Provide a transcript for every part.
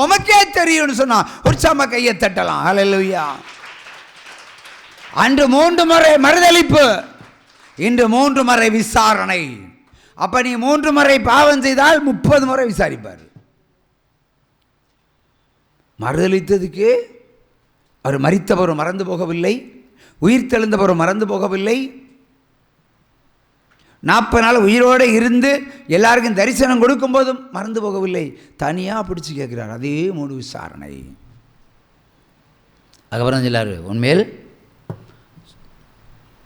உமக்கே தெரியும்னு சொன்னா உற்சாகமா கையை தட்டலாம். ஹல்லேலூயா. அன்று 3 முறை மறுதலிப்பு, இன்று 3 முறை விசாரணை. அப்ப நீ 3 முறை பாவம் செய்தால் 30 முறை விசாரிப்பார். மறுதலித்ததுக்கு அவர் மரித்தவர் மறந்து போகவில்லை, உயிர் தெழுந்தவர் மறந்து போகவில்லை. 40 நாள் உயிரோடு இருந்து எல்லாருக்கும் தரிசனம் கொடுக்கும் போதும் மறந்து போகவில்லை. தனியாக பிடிச்சி கேட்கிறார். அதே 3 விசாரணை. அதுக்கப்புறம் சொல்லாரு, உண்மையில்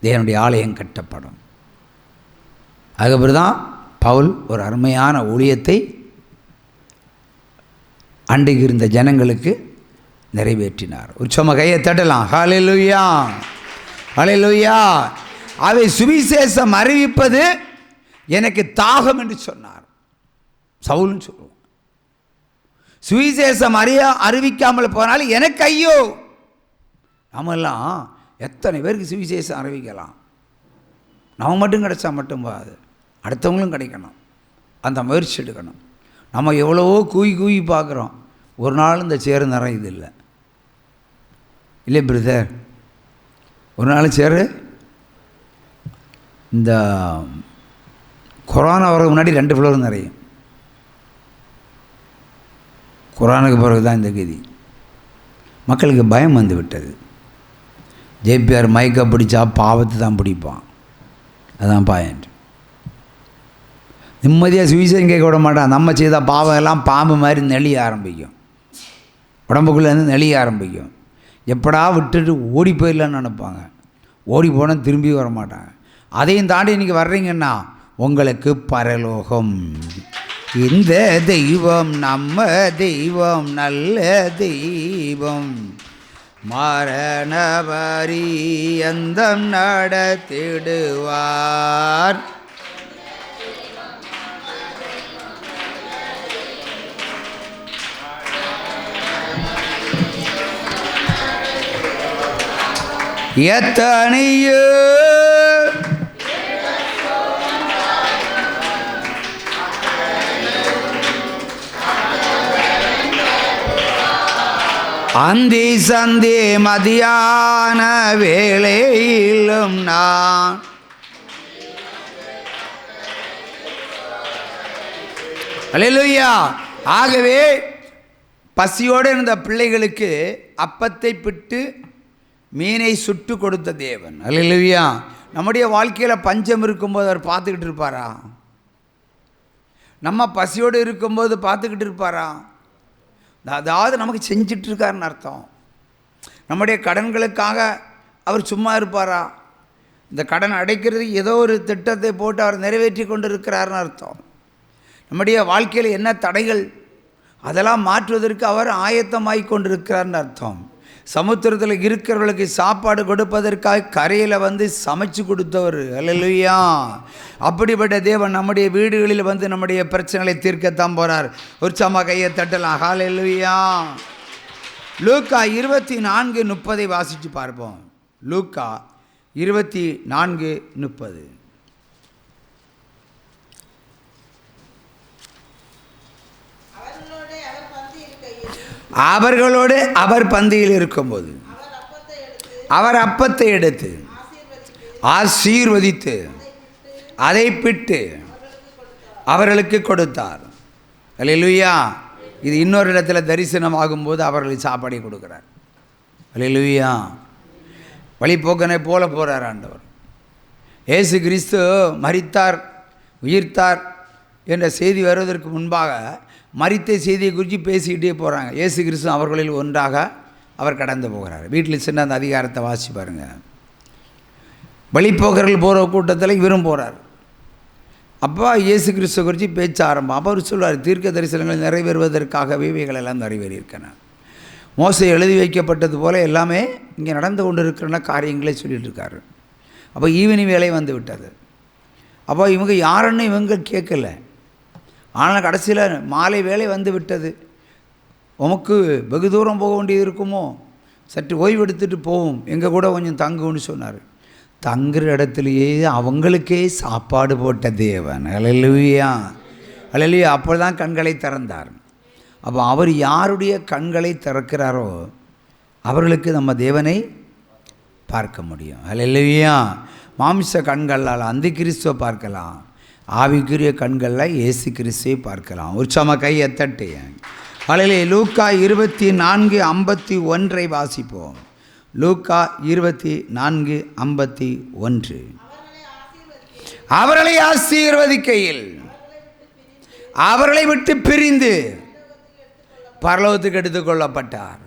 தேவனுடைய ஆலயம் கட்டப்படும். அதுக்கப்புறம் தான் பவுல் ஒரு அருமையான ஊழியத்தை அன்றைக்கு இருந்த ஜனங்களுக்கு நிறைவேற்றினார். உற்சவமாக கையை தட்டலாம். ஹல்லேலூயா, ஹல்லேலூயா. அவை சுவிசேஷம் அறிவிப்பது எனக்கு தாகம் என்று சொன்னார். சவுல்னு சொல்லுவோம். சுவிசேஷம் அறிவிக்காமல் போனாலும் எனக்கு ஐயோ. நாமெல்லாம் எத்தனை பேருக்கு சுவிசேஷம் அறிவிக்கலாம்? நம்ம மட்டும் கிடைச்சா மட்டும் போகாது, அடுத்தவங்களும் கிடைக்கணும். அந்த முயற்சி எடுக்கணும். நம்ம எவ்வளவோ கூவி பார்க்குறோம், ஒரு நாள் இந்த சேரு நிறையுது இல்லை. இல்லை பிரதர், ஒரு நாள் சேரு இந்த கொரோனா வரதுக்கு முன்னாடி 2 ஃப்ளோர் நிறையும். கொரோனாவுக்கு பிறகு தான் இந்த கதி. மக்களுக்கு பயம் வந்து விட்டது. ஜேபிஆர் மைக்கை பிடிச்சா பாவத்தை தான் பிடிப்பான். அதுதான் பாயிண்ட். நிம்மதியாக சுவிசேஷம் கேட்க விட மாட்டான். நம்ம செய்த பாவம் எல்லாம் பாம்பு மாதிரி நெளிய ஆரம்பிக்கும், உடம்புக்குள்ளேருந்து நெளிய ஆரம்பிக்கும். எப்படா விட்டுட்டு ஓடி போயிடலான்னு நினைப்பாங்க. ஓடி போனால் திரும்பி வர மாட்டாங்க. அதையும் தாண்டி இன்றைக்கி வர்றீங்கன்னா உங்களுக்கு பரலோகம். இந்த தெய்வம் நம்ம தெய்வம், நல்ல தெய்வம், மரண பரியந்தம் நடத்திடுவார். எத்தனையோ அந்தி சந்தி மதியான வேளையிலும் நான் அல்லேலூயா. ஆகவே பசியோடு இருந்த பிள்ளைகளுக்கு அப்பத்தை பிட்டு மீனை சுட்டு கொடுத்த தேவன். அல்லேலூயா. நம்முடைய வாழ்க்கையில் பஞ்சம் இருக்கும்போது அவர் பார்த்துக்கிட்டு இருப்பாரா? நம்ம பசியோடு இருக்கும்போது பார்த்துக்கிட்டு இருப்பாரா? அதாவது நமக்கு செஞ்சிட்ருக்காருன்னு அர்த்தம். நம்முடைய கடன்களுக்காக அவர் சும்மா இருப்பாரா? இந்த கடன் அடைக்கிறது ஏதோ ஒரு திட்டத்தை போட்டு அவர் நிறைவேற்றி கொண்டு இருக்கிறாருன்னு அர்த்தம். நம்முடைய வாழ்க்கையில் என்ன தடைகள், அதெல்லாம் மாற்றுவதற்கு அவர் ஆயத்தமாகி கொண்டிருக்கிறார்னு அர்த்தம். சமுத்திரத்தில் இருக்கிறவர்களுக்கு சாப்பாடு கொடுப்பதற்காக கரையில் வந்து சமைச்சு கொடுத்தவர். அல்லேலூயா. அப்படிப்பட்ட தேவன் நம்முடைய வீடுகளில் வந்து நம்முடைய பிரச்சனைகளை தீர்க்கத்தான் போகிறார். உற்சாகமாக கையை தட்டலாம். ஹல்லேலூயா. லூக்கா 24:30 வாசித்து பார்ப்போம். லூக்கா 24:30. அவர்களோடு அவர் பந்தியில் இருக்கும்போது அவர் அப்பத்தை எடுத்து ஆசீர்வதித்து அதை பிட்டு அவர்களுக்கு கொடுத்தார். அல்லேலூயா. இது இன்னொரு இடத்துல தரிசனம் ஆகும்போது அவர்களுக்கு சாப்பாடை கொடுக்குறார். அல்லேலூயா. வழிபோக்கனை போல போகிறார் ஆண்டவர். இயேசு கிறிஸ்து மரித்தார் உயிர்த்தார் என்ற செய்தி வருவதற்கு முன்பாக மரித்த செய்தியை குறித்து பேசிக்கிட்டே போகிறாங்க. இயேசு கிறிஸ்து அவர்களில் ஒன்றாக அவர் கடந்து போகிறார். வீட்டில் சின்ன அந்த அதிகாரத்தை வாசி பாருங்கள். வழிபோக்கர்கள் போகிற கூட்டத்தில் இவரும் போகிறார். அப்போ இயேசு கிறிஸ்துவ குறித்து பேச்ச ஆரம்பம். அப்போ அவர் சொல்வார், தீர்க்க தரிசனங்கள் நிறைவேறுவதற்காகவே இவைகளெல்லாம் நிறைவேறியிருக்கன. மோசே எழுதி வைக்கப்பட்டது போல் எல்லாமே இங்கே நடந்து கொண்டு இருக்கிற காரியங்களே சொல்லிகிட்டு இருக்காரு. அப்போ ஈவினிங் வேலை வந்து விட்டது. அப்போ இவங்க யாருன்னு இவங்க கேட்கல. ஆனால் கடைசியில் மாலை வேலை வந்து விட்டது. உமக்கு வெகு தூரம் போக வேண்டியது இருக்குமோ, சற்று ஓய்வு எடுத்துகிட்டு போவோம், எங்கள் கூட கொஞ்சம் தங்குன்னு சொன்னார். தங்குற இடத்துலையே அவங்களுக்கே சாப்பாடு போட்ட தேவன். அல்லேலூயா, அல்லேலூயா. அப்போ தான் கண்களை திறந்தார். அப்போ அவர் யாருடைய கண்களை திறக்கிறாரோ அவர்களுக்கு நம்ம தேவனை பார்க்க முடியும். அல்லேலூயா. மாம்ச கண்களால் அந்த கிறிஸ்துவை பார்க்கலாம், ஆவிக்குரிய கண்களில் இயேசு கிறிஸ்துவை பார்க்கலாம். உற்சாகமாக கையை தட்டு. அல்லேலூயா. லூக்கா 24:51 வாசிப்போம். லூக்கா 24:51. அவர்களை ஆசீர்வதிக்கையில் அவர்களை விட்டு பிரிந்து பரலோகத்துக்கு எடுத்துக்கொள்ளப்பட்டார்.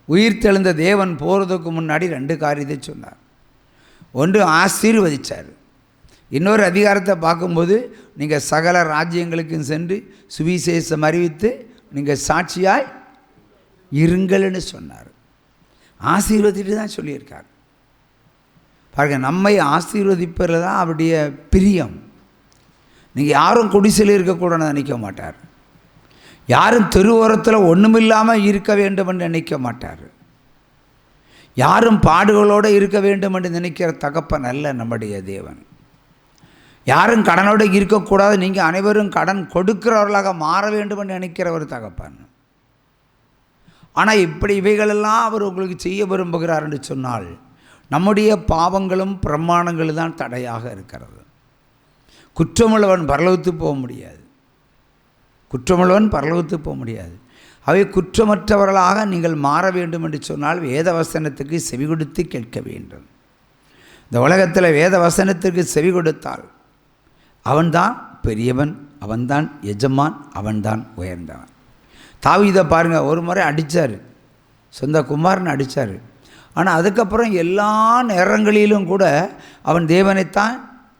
உயிர்த்தெழுந்த தேவன் போகிறதுக்கு முன்னாடி 2 காரியத்தை சொன்னார். ஒன்று ஆசீர்வதித்தார். இன்னொரு அதிகாரத்தை பார்க்கும்போது நீங்கள் சகல ராஜ்யங்களுக்கும் சென்று சுவிசேஷம் அறிவித்து நீங்கள் சாட்சியாய் இருங்கள்னு சொன்னார். ஆசீர்வதிட்டு தான் சொல்லியிருக்கார். பாருங்கள், நம்மை ஆசீர்வதிப்பதில் தான் அவருடைய பிரியம். நீங்கள் யாரும் குடிசையில் இருக்கக்கூடாதுன்னு நினைக்க மாட்டார். யாரும் தெருவோரத்தில் ஒன்றுமில்லாமல் இருக்க வேண்டும் என்று நினைக்க மாட்டார். யாரும் பாடுகளோடு இருக்க வேண்டும் என்று நினைக்கிற தகப்பன் அல்ல நம்முடைய தேவன். யாரும் கடனோடு இருக்கக்கூடாது, நீங்கள் அனைவரும் கடன் கொடுக்கிறவர்களாக மாற வேண்டும் என்று நினைக்கிற ஒரு தகப்பன். ஆனால் இப்படி இவைகளெல்லாம் அவர் உங்களுக்கு செய்ய விரும்புகிறார் என்று சொன்னால் நம்முடைய பாவங்களும் பிரமாணங்களும் தான் தடையாக இருக்கிறது. குற்றமுள்ளவன் பரலோகத்துக்கு போக முடியாது. குற்றமுள்ளவன் பரலோகத்துக்கு போக முடியாது. அவை குற்றமற்றவர்களாக நீங்கள் மாற வேண்டும் என்று சொன்னால் வேத வசனத்துக்கு செவி கொடுத்து கேட்க வேண்டும். இந்த உலகத்தில் வேத வசனத்திற்கு செவி கொடுத்தால் அவன்தான் பெரியவன், அவன்தான் எஜமான், அவன்தான் உயர்ந்தவன். தாவீதை பாருங்கள், ஒரு முறை அடித்தார், சொந்த குமாரன் அடித்தார். ஆனால் அதுக்கப்புறம் எல்லா நேரங்களிலும் கூட அவன் தேவனைத்தான்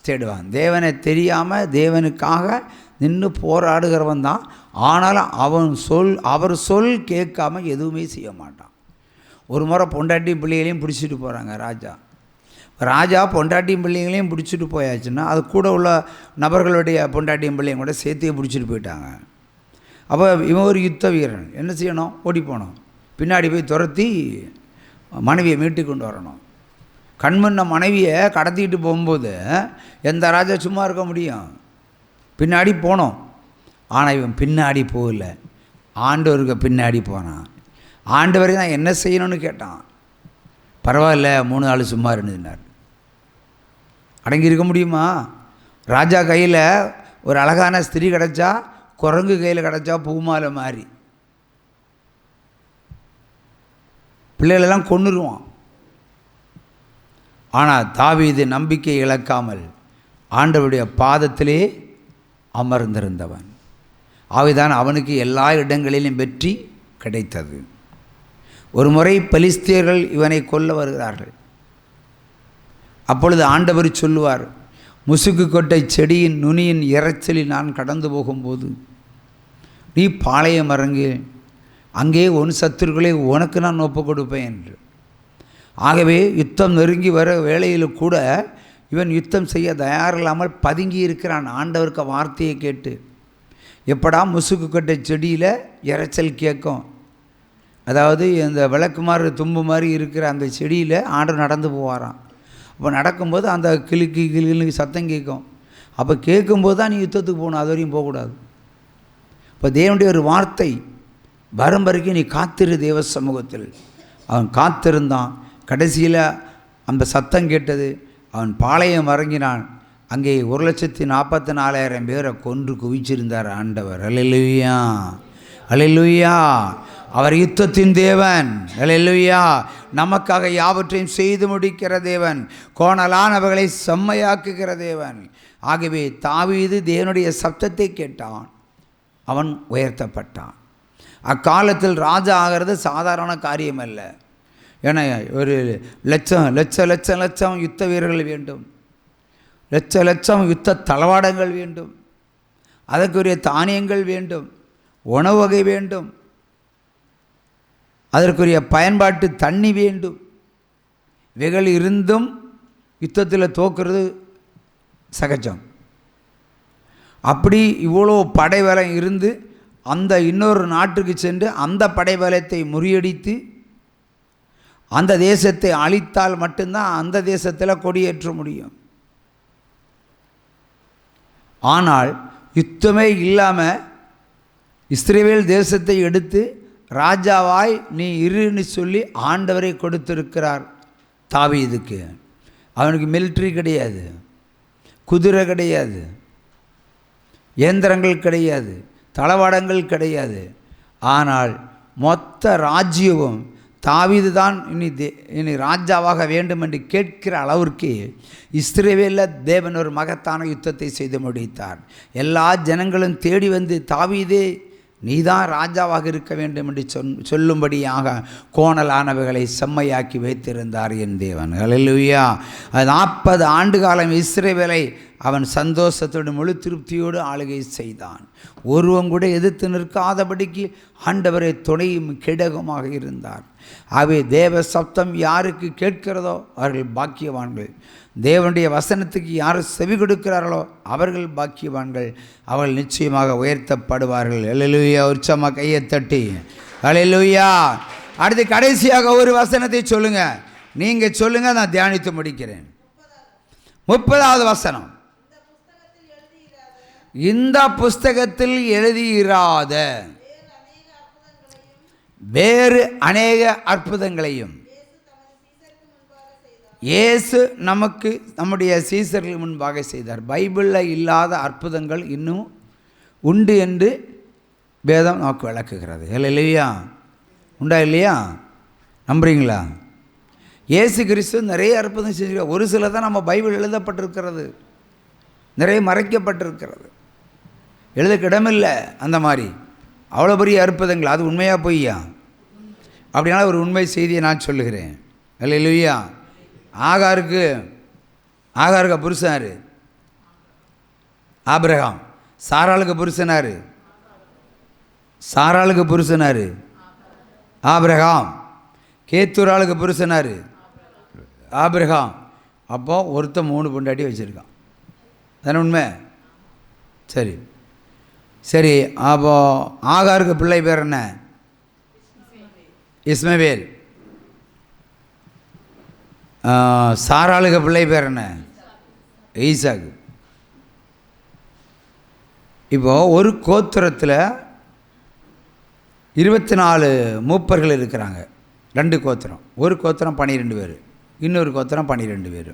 தேடுவான். தேவனை தெரியாமல் தேவனுக்காக நின்று போராடுகிறவன் தான். ஆனாலும் அவர் சொல் கேட்காம எதுவுமே செய்ய மாட்டான். ஒரு முறை பொண்டாட்டியும் பிள்ளைகளையும் பிடிச்சிட்டு போகிறாங்க ராஜா பொண்டாட்டியும் பிள்ளைங்களையும் பிடிச்சிட்டு போயாச்சுன்னா அது கூட உள்ள நபர்களுடைய பொண்டாட்டியும் பிள்ளையும் கூட சேர்த்தே பிடிச்சிட்டு போயிட்டாங்க. அப்போ இவன் ஒரு யுத்த வீரன், என்ன செய்யணும்? ஓடி போகணும், பின்னாடி போய் துரத்தி மனைவியை மீட்டு கொண்டு வரணும். கண்முன்ன மனைவியை கடத்திக்கிட்டு போகும்போது எந்த ராஜா சும்மா இருக்க முடியும்? பின்னாடி போனோம். ஆனால் இவன் பின்னாடி போகல, ஆண்டவருக்கு பின்னாடி போனான். ஆண்டவரை தான் என்ன செய்யணும்னு கேட்டான். பரவாயில்ல, 3 நாள் சும்மா இருந்துனார். அடங்கி இருக்க முடியுமா? ராஜா கையில் ஒரு அழகான ஸ்திரீ கிடச்சா, குரங்கு கையில் கிடச்சா பூமாலை மாதிரி பிள்ளைகளெல்லாம் கொன்னுருவான். ஆனால் தாவீது நம்பிக்கை இழக்காமல் ஆண்டவருடைய பாதத்திலே அமர்ந்திருந்தவன். ஆவிதான் அவனுக்கு எல்லா இடங்களிலும் வெற்றி கிடைத்தது. ஒரு முறை பெலிஸ்தியர்கள் இவனை கொல்ல வருகிறார்கள். அப்பொழுது ஆண்டவர் சொல்லுவார், முசுக்கு கொட்டை செடியின் நுனியின் இறைச்சலில் நான் கடந்து போகும்போது நீ பாளையம் இறங்கு, அங்கே உன் சத்துருக்களை உனக்கு நான் ஒப்பு கொடுப்பேன் என்று. ஆகவே யுத்தம் நெருங்கி வர வேளையில் கூட இவன் யுத்தம் செய்ய தயாரில்லாமல் பதுங்கி இருக்கிறான். ஆண்டவருக்கு வார்த்தையை கேட்டு எப்படா முசுக்கு கொட்டை செடியில் இறைச்சல் கேட்கும், அதாவது இந்த விளக்குமாறு தும்பு மாதிரி இருக்கிற அந்த செடியில் ஆண்டவர் நடந்து போவாராம். அப்போ நடக்கும்போது அந்த கிளுக்கு சத்தம் கேட்கும். அப்போ கேட்கும்போது தான் நீ யுத்தத்துக்கு போகணும், அது வரையும் போகக்கூடாது. இப்போ தேவனுடைய ஒரு வார்த்தை வரும் வரைக்கும் நீ காத்திரு தேவ சமூகத்தில். அவன் காத்திருந்தான். கடைசியில் அந்த சத்தம் கேட்டது. அவன் பாளையம் இறங்கினான். அங்கே 1,44,000 பேரை கொன்று குவிச்சிருந்தார் ஆண்டவர். அல்லேலூயா, அல்லேலூயா. அவர் யுத்தத்தின் தேவன். அல்லேலூயா. நமக்காக யாவற்றையும் செய்து முடிக்கிற தேவன், கோணலானவர்களை செம்மையாக்குகிற தேவன். ஆகவே தாவீது தேவனுடைய சப்தத்தை கேட்டான், அவன் உயர்த்தப்பட்டான். அக்காலத்தில் ராஜா ஆகிறது சாதாரண காரியம் அல்ல. ஏன்னா ஒரு லட்சம் யுத்த வீரர்கள் வேண்டும், லட்சம் யுத்த தளவாடங்கள் வேண்டும், அதற்குரிய தானியங்கள் வேண்டும், உணவு வகை வேண்டும், அதற்குரிய பயன்பாட்டு தண்ணி வேண்டும். இவைகள் இருந்தும் யுத்தத்தில் தோக்கிறது சகஜம். அப்படி இவ்வளோ படைபலம் இருந்து அந்த இன்னொரு நாட்டுக்கு சென்று அந்த படைபலத்தை முறியடித்து அந்த தேசத்தை அழித்தால் மட்டும்தான் அந்த தேசத்தில் கொடியேற்ற முடியும். ஆனால் யுத்தமே இல்லாமல் இஸ்ரவேல் தேசத்தை எடுத்து ராஜாவாய் நீ இருன்னு சொல்லி ஆண்டவரை கொடுத்திருக்கிறார் தாவீதுக்கு. அவனுக்கு மிலிட்ரி கிடையாது, குதிரை கிடையாது, இயந்திரங்கள் கிடையாது, தளவாடங்கள் கிடையாது. ஆனால் மொத்த ராஜ்யமும் தாவீது தான் இனி ராஜாவாக வேண்டும் என்று கேட்கிற அளவிற்கு இஸ்ரவேலில் தேவன் ஒரு மகத்தான யுத்தத்தை செய்து முடித்தார். எல்லா ஜனங்களும் தேடி வந்து தாவீதே நீதான் ராஜாவாக இருக்க வேண்டும் என்று சொல்லும்படியாக கோணலானவைகளை செம்மையாக்கி வைத்திருந்தார் என் தேவன். ஹல்லேலூயா. 40 ஆண்டு காலம் இஸ்ரவேலை அவன் சந்தோஷத்தோடு முழு திருப்தியோடு ஆளுகை செய்தான். ஒருவன் கூட எதிர்த்து நிற்காதபடிக்கு ஆண்டவரை துணையும் கிடகமாக இருந்தார். ஆகவே தேவ சப்தம் யாருக்கு கேட்கிறதோ அவர்கள் பாக்கியவான்கள். தேவனுடைய வசனத்துக்கு யார் செவி கொடுக்கிறார்களோ அவர்கள் பாக்கியவான்கள். அவர்கள் நிச்சயமாக உயர்த்தப்படுவார்கள். ஹல்லேலூயா. உற்சாகமாக கையை தட்டி ஹல்லேலூயா. அடுத்து கடைசியாக ஒரு வசனத்தை சொல்லுங்க, நீங்க சொல்லுங்க, நான் தியானித்து முடிக்கிறேன். 30வது வசனம். இந்த புஸ்தகத்தில் எழுதியிராத வேறு அநேக அற்புதங்களையும் இயேசு நமக்கு நம்முடைய சீசர்கள் முன்பாக செய்தார். பைபிளில் இல்லாத அற்புதங்கள் இன்னும் உண்டு என்று வேதம் நமக்கு விளக்குகிறது. இல்லையா? உண்டா இல்லையா? நம்புறீங்களா? இயேசு கிறிஸ்து நிறைய அற்புதம் செஞ்சுருக்கார். ஒரு சில தான் நம்ம பைபிள் எழுதப்பட்டிருக்கிறது, நிறைய மறைக்கப்பட்டிருக்கிறது, எழுதுக்கு இடமில்லை. அந்த மாதிரி அவ்வளோ பெரிய அற்புதங்கள். அது உண்மையாக பொய்யா? அப்படினால ஒரு உண்மை செய்தியை நான் சொல்லுகிறேன். அல்லேலூயா. ஆகாருக்கு புருஷனாரு ஆபிரகாம். சாராளுக்கு புருஷனாரு ஆபிரகாம். கேத்தூராளுக்கு புருஷனாரு ஆபிரகாம். அப்போ ஒருத்தன் 3 பொண்டாட்டி வச்சுருக்கான். தானே உண்மை? சரி சரி. அப்போ ஆகாருக்கு பிள்ளை பேர் என்ன? இஸ்மவேல். சாராளுக்கு பிள்ளை பேர் என்ன? ஈசாக்கு. இப்போது ஒரு கோத்திரத்தில் 24 மூப்பர்கள் இருக்கிறாங்க. 2 கோத்திரம். ஒரு கோத்திரம் 12 பேர், இன்னொரு கோத்திரம் 12 பேர்.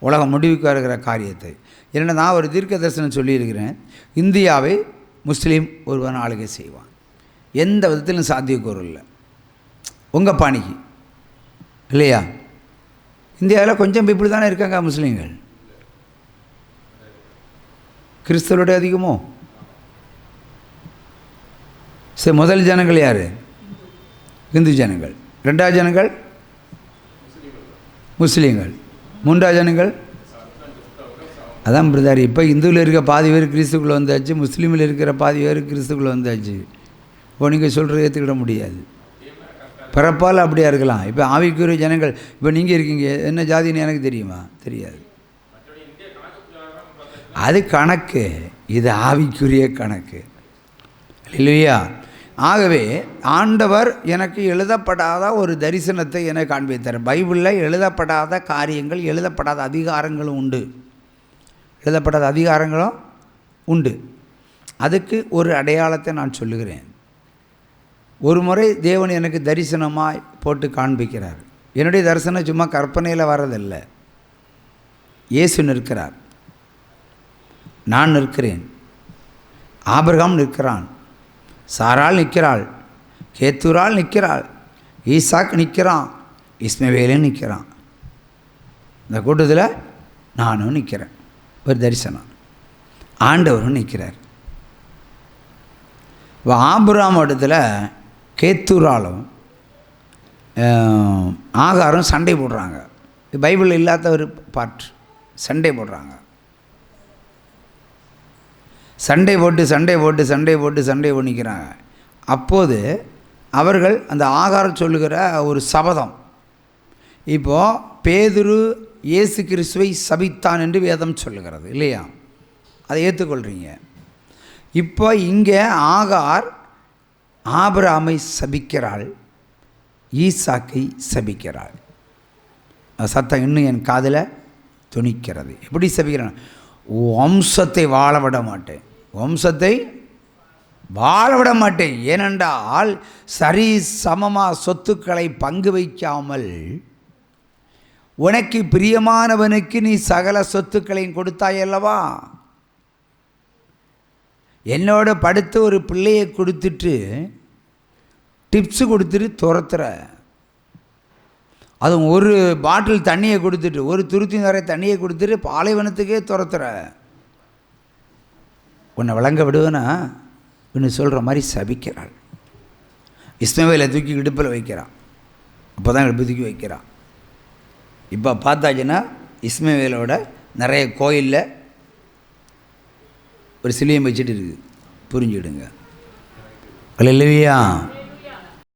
உலகம் முடிவுக்கு வருகிற காரியத்தை என்ன நான் ஒரு தீர்க்க தரிசனம் சொல்லியிருக்கிறேன். இந்தியாவை முஸ்லீம் ஒருவன் ஆளுகை செய்வான். எந்த விதத்திலும் சாத்தியக்கூறு இல்லை உங்கள் பாணிக்கு. இல்லையா? இந்தியாவில் கொஞ்சம் பீப்புள் தானே இருக்காங்க முஸ்லீம்கள். கிறிஸ்தவரோட அதிகமோ? சரி, முதல் ஜனங்கள் யார்? இந்து ஜனங்கள். 2வது ஜனங்கள் முஸ்லீம்கள். 3வது ஜனங்கள் அதான் பிரதாரி. இப்போ இந்துவில் இருக்க பாதி பேர் கிறிஸ்துக்குள்ளே வந்தாச்சு, முஸ்லீமில் இருக்கிற பாதி பேர் கிறிஸ்துக்குள்ளே வந்தாச்சு. இப்போ நீங்கள் சொல்கிற ஏற்றுக்கிட முடியாது. பிறப்பால் அப்படியா இருக்கலாம். இப்போ ஆவிக்குரிய ஜனங்கள், இப்போ நீங்கள் இருக்கீங்க, என்ன ஜாதின்னு எனக்கு தெரியுமா? தெரியாது. அது கணக்கு, இது ஆவிக்குரிய கணக்கு. இல்லையா? ஆகவே ஆண்டவர் எனக்கு எழுதப்படாத ஒரு தரிசனத்தை எனக்கு காண்பித்தார். பைபிளில் எழுதப்படாத காரியங்கள், எழுதப்படாத அதிகாரங்களும் உண்டு. எழுதப்படாத அதிகாரங்களும் உண்டு. அதுக்கு ஒரு அடையாளத்தை நான் சொல்லுகிறேன். ஒரு முறை தேவன் எனக்கு தரிசனமாய் போட்டு காண்பிக்கிறார். என்னுடைய தரிசனம் சும்மா கற்பனையில் வரதில்லை. இயேசு நிற்கிறார், நான் நிற்கிறேன், ஆபிரகாம் நிற்கிறான், சாராள் நிற்கிறாள், கேத்தூராள் நிற்கிறாள், ஈசாக் நிற்கிறான், இஸ்மவேலும் நிற்கிறான். இந்த கூட்டத்தில் நானும் நிற்கிறேன். ஒரு தரிசனம். ஆண்டவரும் நிற்கிறார். இப்போ ஆபிரகாம் இடத்துல கேத்தூராலும் ஆகாரம் சண்டை போடுறாங்க. பைபிளில் இல்லாத ஒரு பார்ட். சண்டை போடுறாங்க. சண்டை போட்டு நிற்கிறாங்க. அப்போது அவர்கள் அந்த ஆகாரம் சொல்லுகிற ஒரு சபதம். இப்போது பேதுரு இயேசு கிறிஸ்துவை சபித்தான் என்று வேதம் சொல்லுகிறது. இல்லையா? அதை ஏற்றுக்கொள்கிறீங்க. இப்போ இங்கே ஆகார் ஆபிரகாமை சபிக்கிறாள், ஈசாக்கை சபிக்கிறாள். சத்தம் இன்னும் என் காதில் துணிக்கிறது. எப்படி சபிக்கிறான்? வம்சத்தை வாழ விட மாட்டேன். வம்சத்தை வாழ விட மாட்டேன். ஏனென்றால் சரி சமமாக சொத்துக்களை பங்கு வைக்காமல் உனக்கு பிரியமானவனுக்கு நீ சகல சொத்துக்களையும் கொடுத்தாயல்லவா. என்னோட படுத்து ஒரு பிள்ளையை கொடுத்துட்டு டிப்ஸு கொடுத்துட்டு துரத்துற, அதுவும் ஒரு பாட்டில் தண்ணியை கொடுத்துட்டு, ஒரு துருத்தி நிறைய தண்ணியை கொடுத்துட்டு பாலைவனத்துக்கே துரத்துற, உன்னை விளங்க விடுவேனா இன்னும் சொல்கிற மாதிரி சபிக்கிறாள். இஸ்மவேலை தூக்கி இடுப்பில் வைக்கிறான். அப்போ தான் இடுப்பு தூக்கி வைக்கிறான். இப்போ பார்த்தாச்சுன்னா இஸ்மவேலோட நிறைய கோயிலில் ஒரு சிலையம் வச்சுட்டு இருக்குது. புரிஞ்சுடுங்க. அல்லேலூயா.